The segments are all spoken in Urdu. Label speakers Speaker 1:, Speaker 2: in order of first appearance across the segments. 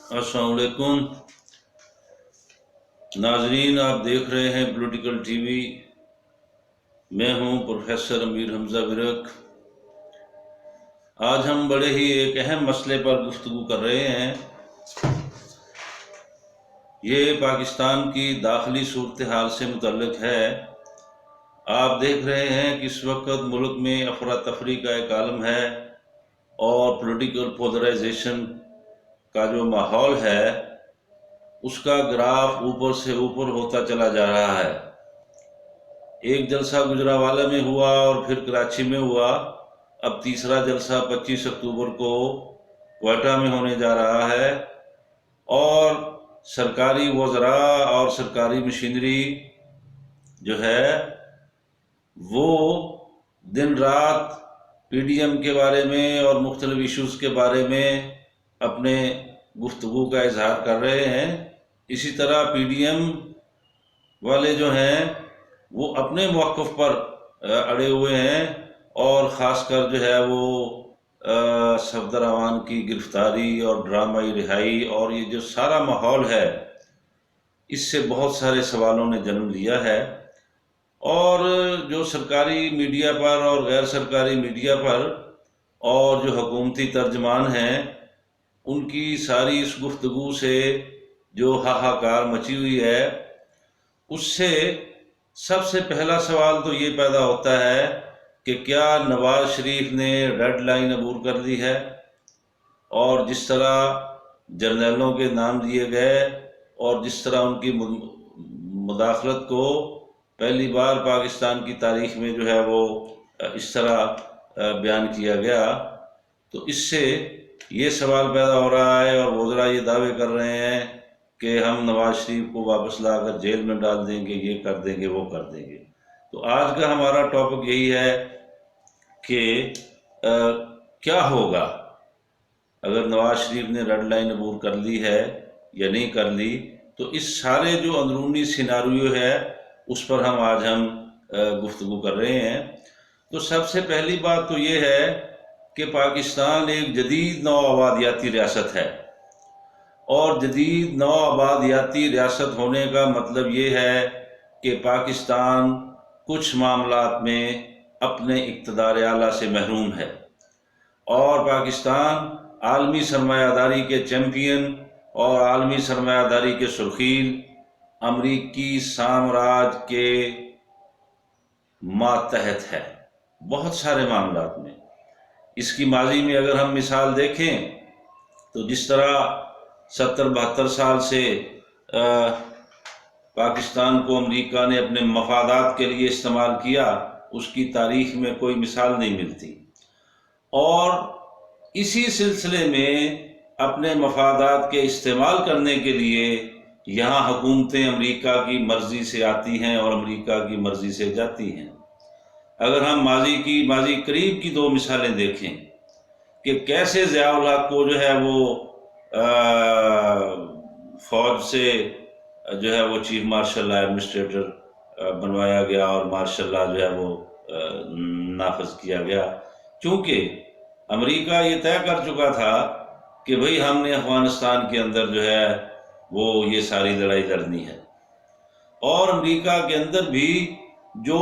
Speaker 1: السلام علیکم ناظرین، آپ دیکھ رہے ہیں پولیٹیکل ٹی وی۔ میں ہوں پروفیسر امیر حمزہ ورک۔ آج ہم بڑے ہی ایک اہم مسئلے پر گفتگو کر رہے ہیں۔ یہ پاکستان کی داخلی صورتحال سے متعلق ہے۔ آپ دیکھ رہے ہیں کہ اس وقت ملک میں افراتفری کا ایک عالم ہے اور پولیٹیکل پولرائزیشن کا جو ماحول ہے اس کا گراف اوپر سے اوپر ہوتا چلا جا رہا ہے۔ ایک جلسہ گجرانوالہ میں ہوا اور پھر کراچی میں ہوا، اب تیسرا جلسہ 25 اکتوبر کو کوئٹہ میں ہونے جا رہا ہے، اور سرکاری وزراء اور سرکاری مشینری جو ہے وہ دن رات پی ڈی ایم کے بارے میں اور مختلف ایشوز کے بارے میں اپنے گفتگو کا اظہار کر رہے ہیں۔ اسی طرح پی ڈی ایم والے جو ہیں وہ اپنے موقف پر اڑے ہوئے ہیں، اور خاص کر جو ہے وہ صفدر اعوان کی گرفتاری اور ڈرامائی رہائی اور یہ جو سارا ماحول ہے اس سے بہت سارے سوالوں نے جنم لیا ہے، اور جو سرکاری میڈیا پر اور غیر سرکاری میڈیا پر اور جو حکومتی ترجمان ہیں ان کی ساری اس گفتگو سے جو ہاہاکار مچی ہوئی ہے، اس سے سب سے پہلا سوال تو یہ پیدا ہوتا ہے کہ کیا نواز شریف نے ریڈ لائن عبور کر لی ہے؟ اور جس طرح جرنیلوں کے نام لیے گئے اور جس طرح ان کی مداخلت کو پہلی بار پاکستان کی تاریخ میں جو ہے وہ اس طرح بیان کیا گیا، تو اس سے یہ سوال پیدا ہو رہا ہے اور وزراء یہ دعوے کر رہے ہیں کہ ہم نواز شریف کو واپس لا کر جیل میں ڈال دیں گے، یہ کر دیں گے، وہ کر دیں گے۔ تو آج کا ہمارا ٹاپک یہی ہے کہ کیا ہوگا اگر نواز شریف نے ریڈ لائن عبور کر لی ہے یا نہیں کر لی۔ تو اس سارے جو اندرونی سیناریو ہے اس پر آج ہم گفتگو کر رہے ہیں۔ تو سب سے پہلی بات تو یہ ہے کہ پاکستان ایک جدید نو آبادیاتی ریاست ہے، اور جدید نو آبادیاتی ریاست ہونے کا مطلب یہ ہے کہ پاکستان کچھ معاملات میں اپنے اقتدار اعلیٰ سے محروم ہے، اور پاکستان عالمی سرمایہ داری کے چیمپئن اور عالمی سرمایہ داری کے سرخیل امریکی سامراج کے ماتحت ہے بہت سارے معاملات میں۔ اس کی ماضی میں اگر ہم مثال دیکھیں تو جس طرح 70-72 سال سے پاکستان کو امریکہ نے اپنے مفادات کے لیے استعمال کیا، اس کی تاریخ میں کوئی مثال نہیں ملتی، اور اسی سلسلے میں اپنے مفادات کے استعمال کرنے کے لیے یہاں حکومتیں امریکہ کی مرضی سے آتی ہیں اور امریکہ کی مرضی سے جاتی ہیں۔ اگر ہم ماضی قریب کی 2 مثالیں دیکھیں کہ کیسے ضیاء الحق کو جو ہے وہ فوج سے جو ہے وہ چیف مارشل ایڈمنسٹریٹر بنوایا گیا اور مارشل لا جو ہے وہ نافذ کیا گیا، چونکہ امریکہ یہ طے کر چکا تھا کہ بھئی ہم نے افغانستان کے اندر جو ہے وہ یہ ساری لڑائی لڑنی ہے، اور امریکہ کے اندر بھی جو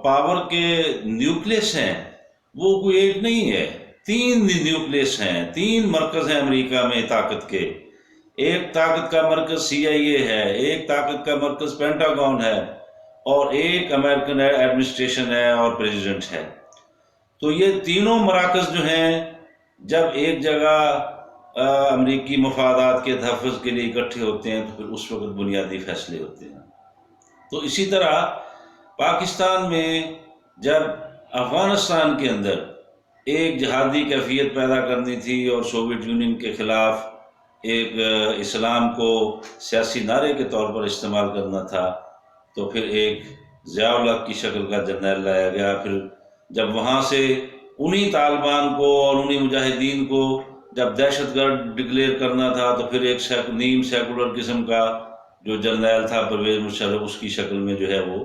Speaker 1: پاور کے نیوکلیس ہیں وہ کوئی ایک نہیں ہے، 3 نیوکلیس ہیں، 3 مرکز ہیں امریکہ میں طاقت کے۔ ایک طاقت کا مرکز سی آئی اے ہے، ایک طاقت کا مرکز پینٹاگون ہے، اور ایک امریکن ایڈمنسٹریشن ہے اور پریزیڈنٹ ہے۔ تو یہ تینوں مراکز جو ہیں جب ایک جگہ امریکی مفادات کے تحفظ کے لیے اکٹھے ہوتے ہیں تو پھر اس وقت بنیادی فیصلے ہوتے ہیں۔ تو اسی طرح پاکستان میں جب افغانستان کے اندر ایک جہادی کیفیت پیدا کرنی تھی اور سوویت یونین کے خلاف ایک اسلام کو سیاسی نعرے کے طور پر استعمال کرنا تھا، تو پھر ایک ضیاء الحق کی شکل کا جرنیل لایا گیا۔ پھر جب وہاں سے انہی طالبان کو اور انہی مجاہدین کو جب دہشت گرد ڈکلیئر کرنا تھا تو پھر ایک نیم سیکولر قسم کا جو جرنیل تھا پرویز مشرف، اس کی شکل میں جو ہے وہ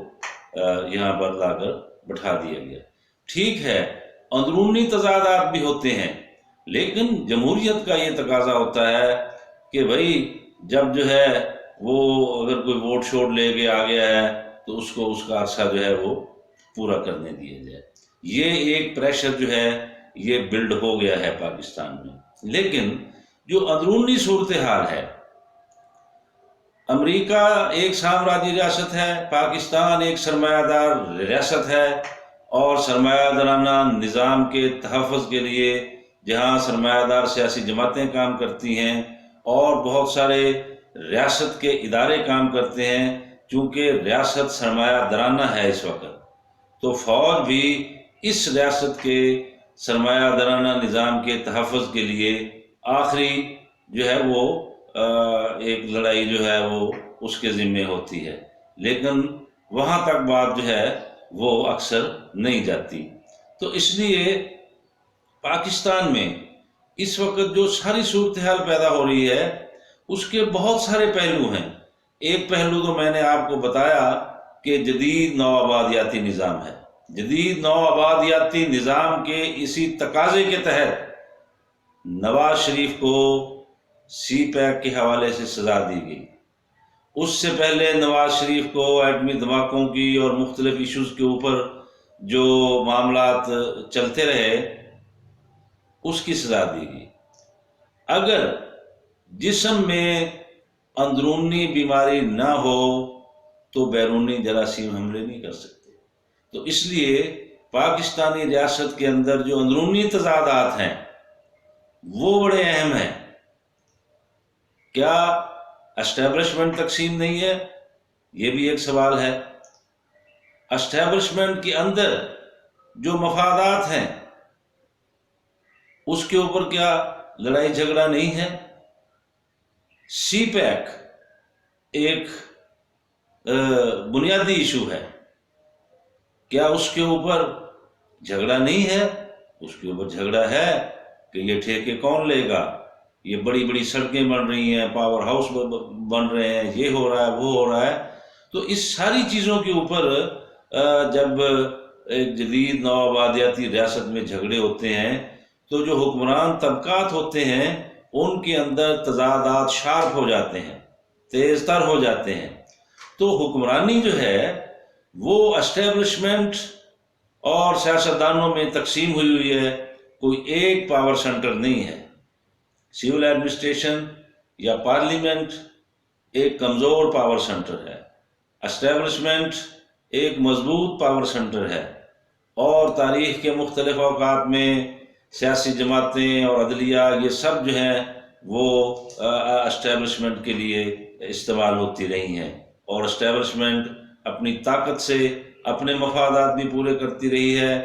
Speaker 1: یہاں پر لا کر بٹھا دیا گیا۔ ٹھیک ہے، اندرونی تضادات بھی ہوتے ہیں، لیکن جمہوریت کا یہ تقاضا ہوتا ہے کہ بھائی جب جو ہے وہ اگر کوئی ووٹ شوٹ لے کے آ گیا ہے تو اس کو اس کا عرصہ جو ہے وہ پورا کرنے دیا جائے. یہ ایک پریشر جو ہے یہ بلڈ ہو گیا ہے پاکستان میں. لیکن جو اندرونی صورتحال ہے، امریکہ ایک سامراجی ریاست ہے، پاکستان ایک سرمایہ دار ریاست ہے، اور سرمایہ دارانہ نظام کے تحفظ کے لیے جہاں سرمایہ دار سیاسی جماعتیں کام کرتی ہیں اور بہت سارے ریاست کے ادارے کام کرتے ہیں، چونکہ ریاست سرمایہ دارانہ ہے اس وقت، تو فوج بھی اس ریاست کے سرمایہ دارانہ نظام کے تحفظ کے لیے آخری جو ہے وہ ایک لڑائی جو ہے وہ اس کے ذمے ہوتی ہے. لیکن وہاں تک بات جو ہے وہ اکثر نہیں جاتی. تو اس لیے پاکستان میں اس وقت جو ساری صورتحال پیدا ہو رہی ہے اس کے بہت سارے پہلو ہیں. ایک پہلو تو میں نے آپ کو بتایا کہ جدید نوآبادیاتی نظام ہے. جدید نوآبادیاتی نظام کے اسی تقاضے کے تحت نواز شریف کو سی پیک کے حوالے سے سزا دی گئی. اس سے پہلے نواز شریف کو ایٹمی دھماکوں کی اور مختلف ایشوز کے اوپر جو معاملات چلتے رہے اس کی سزا دی گئی. اگر جسم میں اندرونی بیماری نہ ہو تو بیرونی جراثیم حملے نہیں کر سکتے. تو اس لیے پاکستانی ریاست کے اندر جو اندرونی تضادات ہیں وہ بڑے اہم ہیں. کیا اسٹیبلشمنٹ تقسیم نہیں ہے؟ یہ بھی ایک سوال ہے. اسٹیبلشمنٹ کے اندر جو مفادات ہیں اس کے اوپر کیا لڑائی جھگڑا نہیں ہے؟ سی پیک ایک بنیادی ایشو ہے، کیا اس کے اوپر جھگڑا نہیں ہے؟ اس کے اوپر جھگڑا ہے کہ یہ ٹھیکے کون لے گا، یہ بڑی بڑی سڑکیں بن رہی ہیں، پاور ہاؤس بن رہے ہیں، یہ ہو رہا ہے وہ ہو رہا ہے. تو اس ساری چیزوں کے اوپر جب ایک جدید نوآبادیاتی ریاست میں جھگڑے ہوتے ہیں تو جو حکمران طبقات ہوتے ہیں ان کے اندر تضادات شارپ ہو جاتے ہیں، تیز تر ہو جاتے ہیں. تو حکمرانی جو ہے وہ اسٹیبلشمنٹ اور سیاستدانوں میں تقسیم ہوئی ہے، کوئی ایک پاور سینٹر نہیں ہے. سول ایڈمنسٹریشن یا پارلیمنٹ ایک کمزور پاور سینٹر ہے، اسٹیبلشمنٹ ایک مضبوط پاور سینٹر ہے، اور تاریخ کے مختلف اوقات میں سیاسی جماعتیں اور عدلیہ یہ سب جو ہیں وہ اسٹیبلشمنٹ کے لیے استعمال ہوتی رہی ہیں، اور اسٹیبلشمنٹ اپنی طاقت سے اپنے مفادات بھی پورے کرتی رہی ہے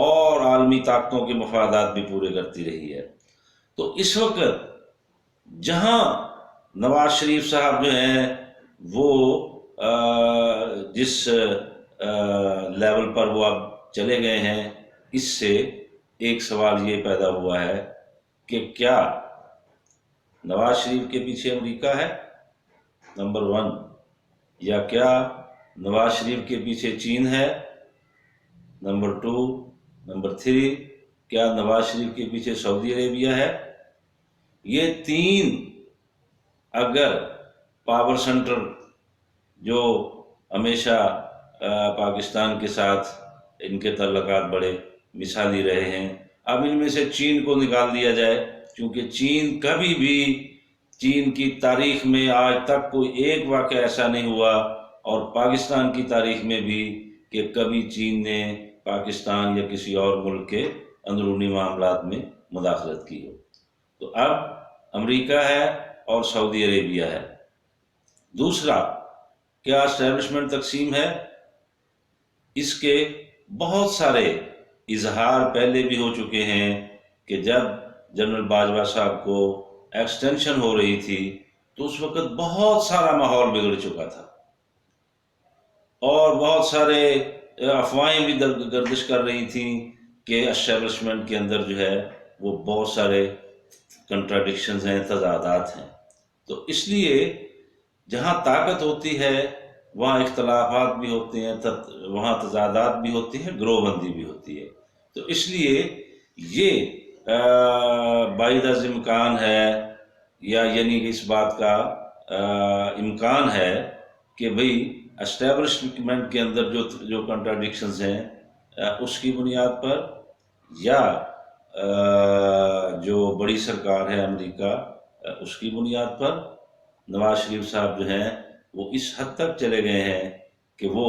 Speaker 1: اور عالمی طاقتوں کے مفادات بھی پورے کرتی رہی ہے. تو اس وقت جہاں نواز شریف صاحب جو ہیں وہ جس لیول پر وہ اب چلے گئے ہیں، اس سے ایک سوال یہ پیدا ہوا ہے کہ کیا نواز شریف کے پیچھے امریکہ ہے نمبر 1، یا کیا نواز شریف کے پیچھے چین ہے نمبر 2، نمبر 3 کیا نواز شریف کے پیچھے سعودی عربیہ ہے؟ یہ 3 اگر پاور سینٹر جو ہمیشہ پاکستان کے ساتھ ان کے تعلقات بڑے مثالی رہے ہیں، اب ان میں سے چین کو نکال دیا جائے، کیونکہ چین کبھی بھی، چین کی تاریخ میں آج تک کوئی ایک واقعہ ایسا نہیں ہوا، اور پاکستان کی تاریخ میں بھی، کہ کبھی چین نے پاکستان یا کسی اور ملک کے اندرونی معاملات میں مداخلت کی ہو. تو اب امریکہ ہے اور سعودی عربیہ ہے. دوسرا، کیا اسٹیبلشمنٹ تقسیم ہے؟ اس کے بہت سارے اظہار پہلے بھی ہو چکے ہیں کہ جب جنرل باجوہ صاحب کو ایکسٹینشن ہو رہی تھی تو اس وقت بہت سارا ماحول بگڑ چکا تھا، اور بہت سارے افواہیں بھی گردش کر رہی تھیں کہ اسٹیبلشمنٹ کے اندر جو ہے وہ بہت سارے کنٹراڈکشنز ہیں، تضادات ہیں. تو اس لیے جہاں طاقت ہوتی ہے وہاں اختلافات بھی ہوتے ہیں، وہاں تضادات بھی ہوتی ہیں، گروہ بندی بھی ہوتی ہے. تو اس لیے یہ بعید از امکان ہے، یا یعنی کہ اس بات کا امکان ہے کہ بھئی اسٹیبلشمنٹ کے اندر جو کنٹراڈکشنز ہیں اس کی بنیاد پر، یا جو بڑی سرکار ہے امریکہ اس کی بنیاد پر نواز شریف صاحب جو ہیں وہ اس حد تک چلے گئے ہیں کہ وہ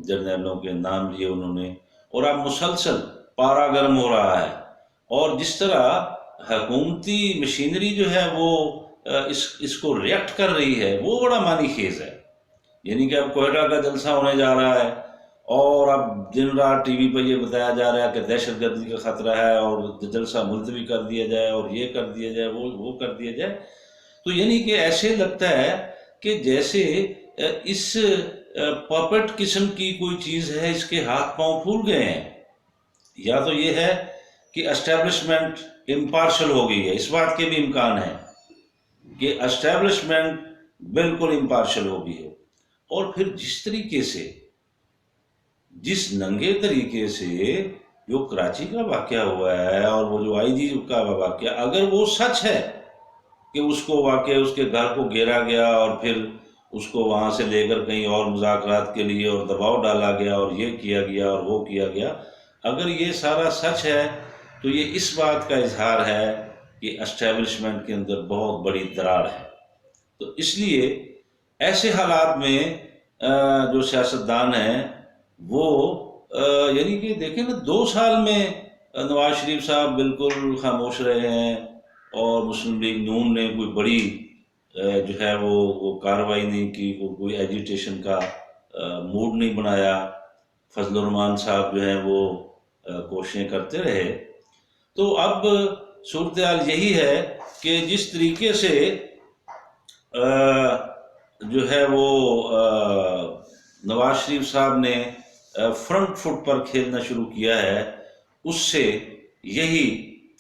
Speaker 1: جرنیلوں کے نام لیے انہوں نے، اور اب مسلسل پارا گرم ہو رہا ہے، اور جس طرح حکومتی مشینری جو ہے وہ اس کو ریئیکٹ کر رہی ہے وہ بڑا معنی خیز ہے. یعنی کہ اب کوئٹہ کا جلسہ ہونے جا رہا ہے، اور اب دن رات ٹی وی پہ یہ بتایا جا رہا ہے کہ دہشت گردی کا خطرہ ہے اور جلسہ ملتوی کر دیا جائے اور یہ کر دیا جائے وہ کر دیا جائے. تو یعنی کہ ایسے لگتا ہے کہ جیسے اس پاپٹ قسم کی کوئی چیز ہے، اس کے ہاتھ پاؤں پھول گئے ہیں. یا تو یہ ہے کہ اسٹیبلشمنٹ امپارشل ہو گئی ہے، اس بات کے بھی امکان ہے کہ اسٹیبلشمنٹ بالکل امپارشل ہو گئی ہے. اور پھر جس ننگے طریقے سے جو کراچی کا واقعہ ہوا ہے، اور وہ جو آئی جی کا واقعہ، اگر وہ سچ ہے کہ اس کو واقعہ اس کے گھر کو گھیرا گیا اور پھر اس کو وہاں سے لے کر کہیں اور مذاکرات کے لیے اور دباؤ ڈالا گیا اور یہ کیا گیا اور وہ کیا گیا، اگر یہ سارا سچ ہے تو یہ اس بات کا اظہار ہے کہ اسٹیبلشمنٹ کے اندر بہت بڑی درار ہے. تو اس لیے ایسے حالات میں جو سیاستدان ہیں وہ یعنی کہ دیکھیں نا، 2 سال میں نواز شریف صاحب بالکل خاموش رہے ہیں، اور مسلم لیگ نون نے کوئی بڑی جو ہے وہ کارروائی نہیں کی، کوئی ایجیٹیشن کا موڈ نہیں بنایا. فضل الرحمان صاحب جو ہیں وہ کوششیں کرتے رہے. تو اب صورتحال یہی ہے کہ جس طریقے سے جو ہے وہ نواز شریف صاحب نے فرنٹ فٹ پر کھیلنا شروع کیا ہے، اس سے یہی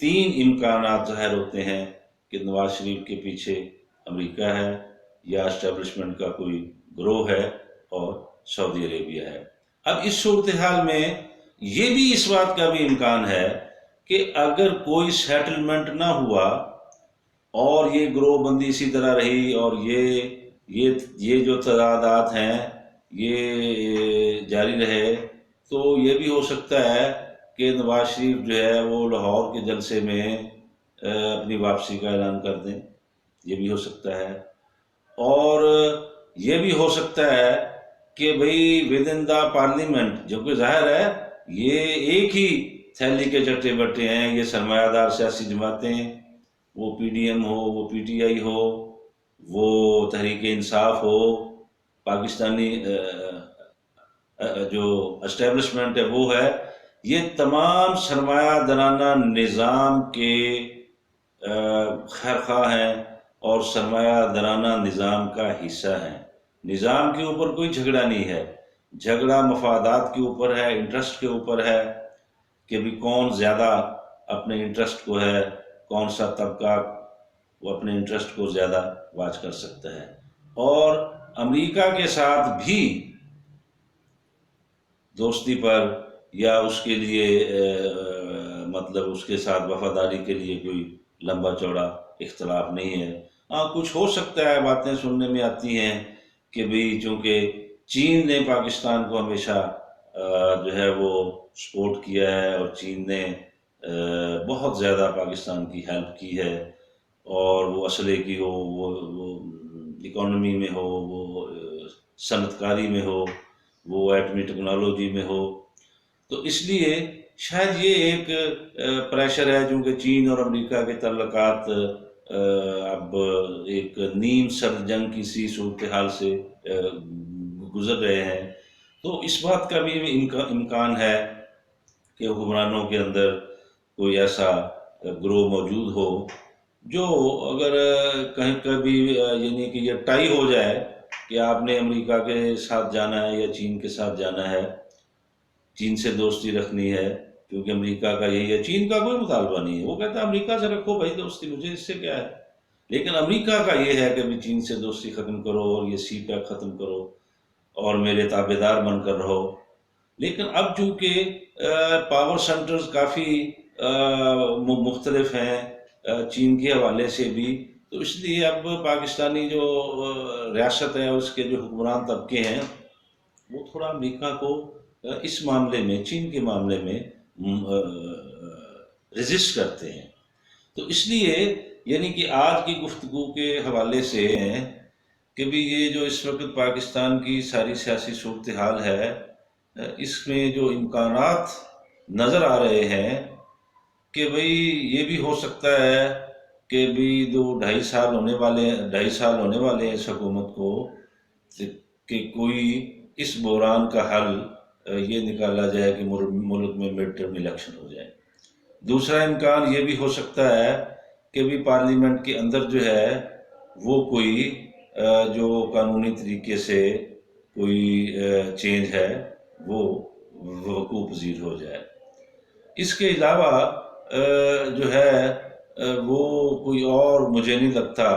Speaker 1: 3 امکانات ظاہر ہوتے ہیں کہ نواز شریف کے پیچھے امریکہ ہے، یا اسٹیبلشمنٹ کا کوئی گروہ ہے، اور سعودی عربیہ ہے. اب اس صورتحال میں یہ بھی اس بات کا بھی امکان ہے کہ اگر کوئی سیٹلمنٹ نہ ہوا اور یہ گروہ بندی اسی طرح رہی، اور یہ جو تضادات ہیں یہ جاری رہے، تو یہ بھی ہو سکتا ہے کہ نواز شریف جو ہے وہ لاہور کے جلسے میں اپنی واپسی کا اعلان کر دیں. یہ بھی ہو سکتا ہے. اور یہ بھی ہو سکتا ہے کہ بھئی ود ان دا پارلیمنٹ، جو کہ ظاہر ہے یہ ایک ہی تھیلی کے چٹے بٹے ہیں، یہ سرمایہ دار سیاسی جماعتیں، وہ پی ڈی ایم ہو، وہ پی ٹی آئی ہو، وہ تحریک انصاف ہو، پاکستانی جو اسٹیبلشمنٹ ہے وہ ہے، یہ تمام سرمایہ دارانہ نظام کے خیرخواہ ہیں اور سرمایہ دارانہ نظام کا حصہ ہیں. نظام کے اوپر کوئی جھگڑا نہیں ہے، جھگڑا مفادات کے اوپر ہے، انٹرسٹ کے اوپر ہے کہ بھی کون زیادہ اپنے انٹرسٹ کو ہے، کون سا طبقہ وہ اپنے انٹرسٹ کو زیادہ واچ کر سکتا ہے. اور امریکہ کے ساتھ بھی دوستی پر یا اس کے لیے مطلب اس کے ساتھ وفاداری کے لیے کوئی لمبا چوڑا اختلاف نہیں ہے. ہاں کچھ ہو سکتا ہے، باتیں سننے میں آتی ہیں کہ بھئی چونکہ چین نے پاکستان کو ہمیشہ جو ہے وہ سپورٹ کیا ہے، اور چین نے بہت زیادہ پاکستان کی ہیلپ کی ہے، اور وہ اسلحے کی ہو، وہ اکانومی میں ہو، وہ صنعت کاری میں ہو، وہ ایٹمی ٹیکنالوجی میں ہو. تو اس لیے شاید یہ ایک پریشر ہے، چونکہ چین اور امریکہ کے تعلقات اب ایک نیم سرد جنگ کی سی صورتحال سے گزر رہے ہیں. تو اس بات کا بھی امکان ہے کہ حکمرانوں کے اندر کوئی ایسا گروہ موجود ہو جو اگر کہیں کبھی یعنی کہ یہ ٹائی ہو جائے کہ آپ نے امریکہ کے ساتھ جانا ہے یا چین کے ساتھ جانا ہے، چین سے دوستی رکھنی ہے، کیونکہ امریکہ کا یہی ہے، چین کا کوئی مطالبہ نہیں ہے، وہ کہتا ہے امریکہ سے رکھو بھائی دوستی، مجھے اس سے کیا ہے. لیکن امریکہ کا یہ ہے کہ بھی چین سے دوستی ختم کرو اور یہ سی پیک ختم کرو اور میرے تابع دار بن کر رہو. لیکن اب چونکہ پاور سینٹرز کافی مختلف ہیں چین کے حوالے سے بھی، تو اس لیے اب پاکستانی جو ریاست ہے اس کے جو حکمران طبقے ہیں وہ تھوڑا امریکہ کو اس معاملے میں، چین کے معاملے میں ریزسٹ کرتے ہیں۔ تو اس لیے یعنی کہ آج کی گفتگو کے حوالے سے ہیں کہ بھی یہ جو اس وقت پاکستان کی ساری سیاسی صورتحال ہے، اس میں جو امکانات نظر آ رہے ہیں کہ بھئی یہ بھی ہو سکتا ہے کہ بھی 2-2.5 سال ہونے والے ہیں اس حکومت کو، کہ کوئی اس بحران کا حل یہ نکالا جائے کہ ملک میں مڈ ٹرم الیکشن ہو جائے۔ دوسرا امکان یہ بھی ہو سکتا ہے کہ بھی پارلیمنٹ کے اندر جو ہے وہ کوئی جو قانونی طریقے سے کوئی چینج ہے وہ وقوع پذیر ہو جائے۔ اس کے علاوہ جو ہے وہ کوئی اور مجھے نہیں لگتا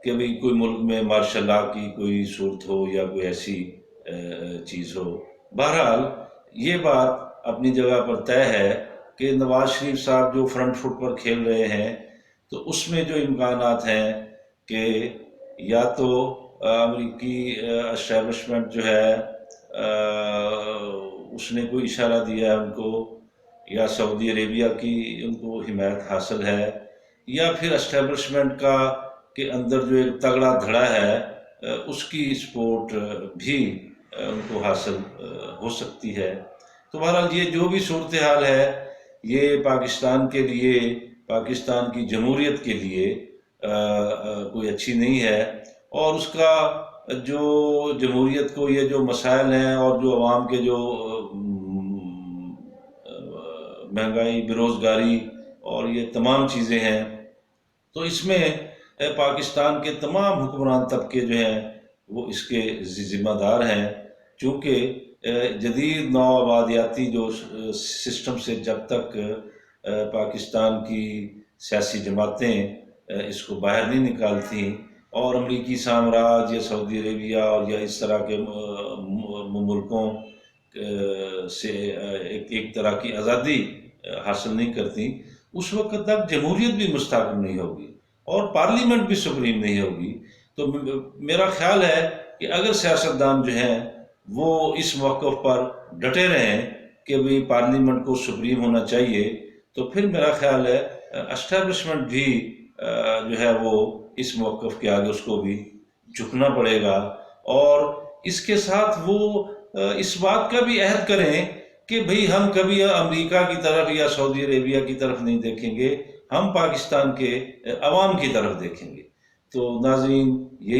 Speaker 1: کہ بھئی کوئی ملک میں مارشل لا کی کوئی صورت ہو یا کوئی ایسی چیز ہو۔ بہرحال یہ بات اپنی جگہ پر طے ہے کہ نواز شریف صاحب جو فرنٹ فٹ پر کھیل رہے ہیں، تو اس میں جو امکانات ہیں کہ یا تو امریکی اسٹیبلشمنٹ جو ہے اس نے کوئی اشارہ دیا ہے ان کو، یا سعودی عربیہ کی ان کو حمایت حاصل ہے، یا پھر اسٹیبلشمنٹ کا کے اندر جو ایک تگڑا دھڑا ہے اس کی سپورٹ بھی ان کو حاصل ہو سکتی ہے۔ تو بہرحال یہ جو بھی صورتحال ہے یہ پاکستان کے لیے، پاکستان کی جمہوریت کے لیے کوئی اچھی نہیں ہے، اور اس کا جو جمہوریت کو یہ جو مسائل ہیں اور جو عوام کے جو مہنگائی، بیروزگاری اور یہ تمام چیزیں ہیں، تو اس میں پاکستان کے تمام حکمران طبقے جو ہیں وہ اس کے ذمہ دار ہیں، چونکہ جدید نوآبادیاتی جو سسٹم سے جب تک پاکستان کی سیاسی جماعتیں اس کو باہر نہیں نکالتی اور امریکی سامراج یا سعودی عربیہ اور یا اس طرح کے ملکوں سے ایک طرح کی آزادی حاصل نہیں کرتی، اس وقت تک جمہوریت بھی مستحکم نہیں ہوگی اور پارلیمنٹ بھی سپریم نہیں ہوگی۔ تو میرا خیال ہے کہ اگر سیاستدان جو ہیں وہ اس موقف پر ڈٹے رہیں کہ بھی پارلیمنٹ کو سپریم ہونا چاہیے، تو پھر میرا خیال ہے اسٹیبلشمنٹ بھی جو ہے وہ اس موقف کے آگے اس کو بھی جھکنا پڑے گا، اور اس کے ساتھ وہ اس بات کا بھی عہد کریں کہ بھئی ہم کبھی امریکہ کی طرف یا سعودی عربیہ کی طرف نہیں دیکھیں گے، ہم پاکستان کے عوام کی طرف دیکھیں گے۔ تو ناظرین، یہی